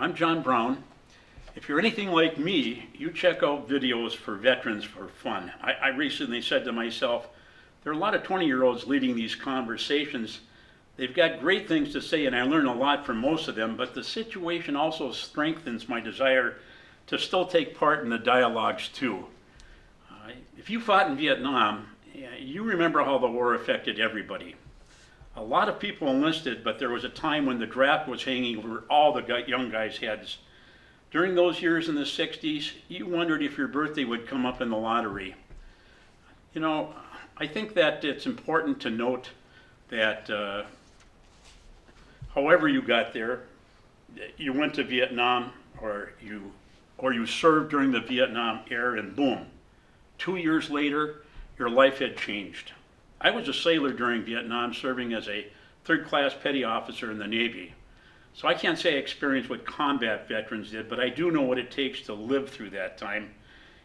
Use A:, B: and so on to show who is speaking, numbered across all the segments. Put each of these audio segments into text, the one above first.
A: I'm John Brown. If you're anything like me, you check out videos for veterans for fun. I recently said to myself, there are a lot of 20-year-olds leading these conversations. They've got great things to say, and I learn a lot from most of them, but the situation also strengthens my desire to still take part in the dialogues too. If you fought in Vietnam, you remember how the war affected everybody. A lot of people enlisted, but there was a time when the draft was hanging over all the young guys' heads. During those years in the 60s, you wondered if your birthday would come up in the lottery. You know, I think that it's important to note that however you got there, you went to Vietnam or you served during the Vietnam era, and boom, 2 years later, your life had changed. I was a sailor during Vietnam, serving as a third-class petty officer in the Navy. So I can't say I experienced what combat veterans did, but I do know what it takes to live through that time.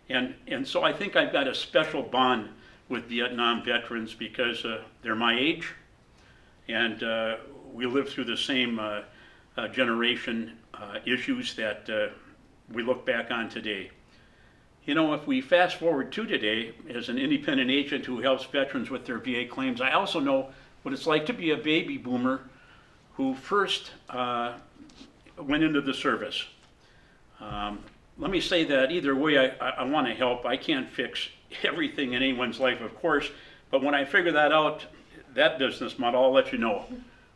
A: And so I think I've got a special bond with Vietnam veterans because they're my age, and we lived through the same generation issues that we look back on today. You know, if we fast forward to today, as an independent agent who helps veterans with their VA claims, I also know what it's like to be a baby boomer who first went into the service. Let me say that either way, I want to help. I can't fix everything in anyone's life, of course, but when I figure that out, that business model, I'll let you know.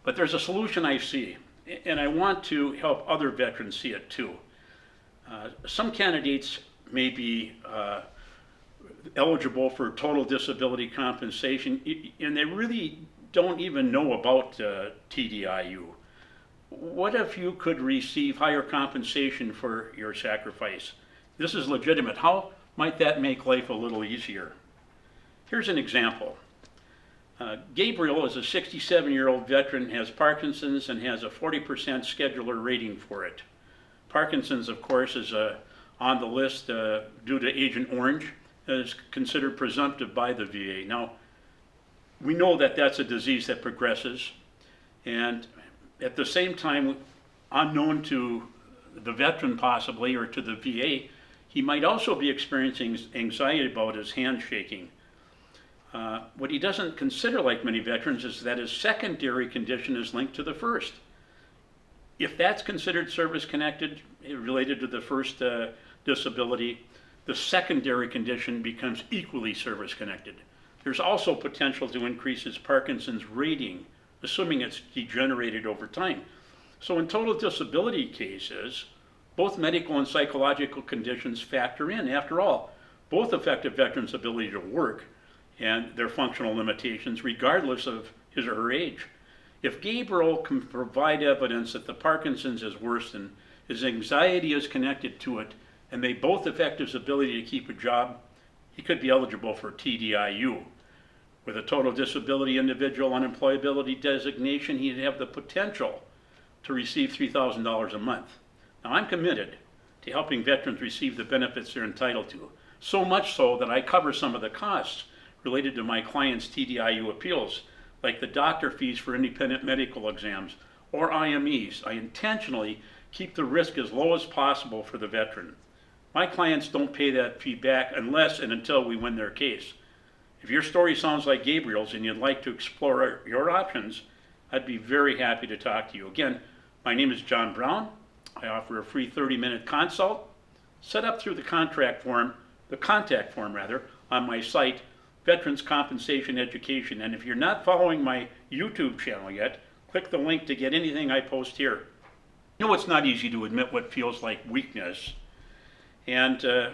A: But there's a solution I see, and I want to help other veterans see it too. Some candidates may be eligible for total disability compensation, and they really don't even know about TDIU. What if you could receive higher compensation for your sacrifice? This is legitimate. How might that make life a little easier? Here's an example. Gabriel is a 67-year-old veteran, has Parkinson's, and has a 40% scheduler rating for it. Parkinson's, of course, is on the list due to Agent Orange, is considered presumptive by the VA. Now, we know that that's a disease that progresses, and at the same time, unknown to the veteran possibly, or to the VA, he might also be experiencing anxiety about his hand shaking. What he doesn't consider, like many veterans, is that his secondary condition is linked to the first. If that's considered service-connected, related to the first disability, the secondary condition becomes equally service-connected. There's also potential to increase his Parkinson's rating, assuming it's degenerated over time. So in total disability cases, both medical and psychological conditions factor in. After all, both affect a veteran's ability to work and their functional limitations, regardless of his or her age. If Gabriel can provide evidence that the Parkinson's is worse and his anxiety is connected to it, and they both affect his ability to keep a job, he could be eligible for TDIU. With a total disability individual unemployability designation, he'd have the potential to receive $3,000 a month. Now, I'm committed to helping veterans receive the benefits they're entitled to, so much so that I cover some of the costs related to my clients' TDIU appeals, like the doctor fees for independent medical exams or IMEs. I intentionally keep the risk as low as possible for the veteran. My clients don't pay that fee back unless and until we win their case. If your story sounds like Gabriel's and you'd like to explore your options, I'd be very happy to talk to you. Again, my name is John Brown. I offer a free 30-minute consult set up through the contact form on my site, Veterans Compensation Education. And if you're not following my YouTube channel yet, click the link to get anything I post here. You know, it's not easy to admit what feels like weakness. And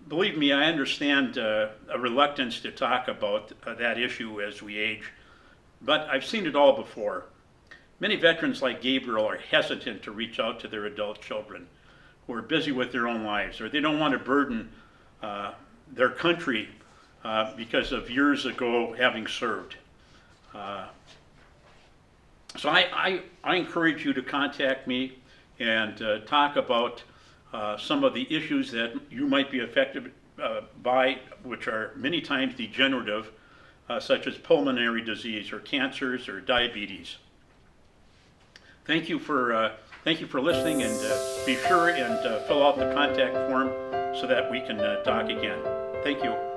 A: believe me, I understand a reluctance to talk about that issue as we age, but I've seen it all before. Many veterans like Gabriel are hesitant to reach out to their adult children who are busy with their own lives, or they don't want to burden their country because of years ago having served. So I encourage you to contact me and talk about some of the issues that you might be affected by, which are many times degenerative, such as pulmonary disease or cancers or diabetes. Thank you for Thank you for listening, and be sure and fill out the contact form so that we can talk again. Thank you.